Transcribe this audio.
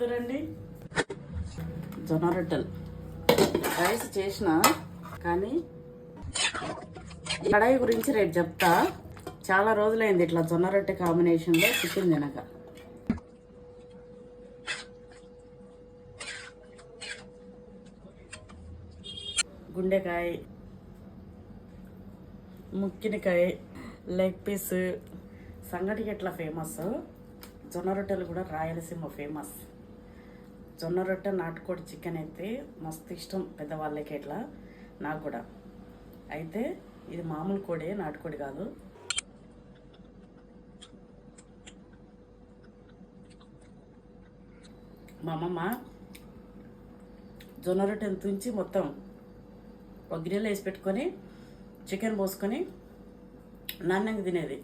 చూద్దురండి, జొన్న రొట్టెలు. రైస్ చేసిన కానీ కడాయి గురించి రేపు చెప్తా. చాలా రోజులైంది ఇట్లా జొన్న రొట్టె కాంబినేషన్లో చికెన్ తినక. గుండెకాయ, ముక్కినికాయ, లెగ్ పీస్ సంగటికి ఎట్లా ఫేమస్, జొన్న రొట్టెలు కూడా రాయలసీమ ఫేమస్. జొన్న రొట్టె నాటుకోడి చికెన్ అయితే మస్తు ఇష్టం పెద్దవాళ్ళకి, ఎట్లా నాకు కూడా. అయితే ఇది మామూలు కోడి, నాటుకోడి కాదు. మా అమ్మమ్మ జొన్న రొట్టెను తుంచి మొత్తం ఒక గిన్నెలో వేసి పెట్టుకొని చికెన్ పోసుకొని నాణ్యంగా తినేది.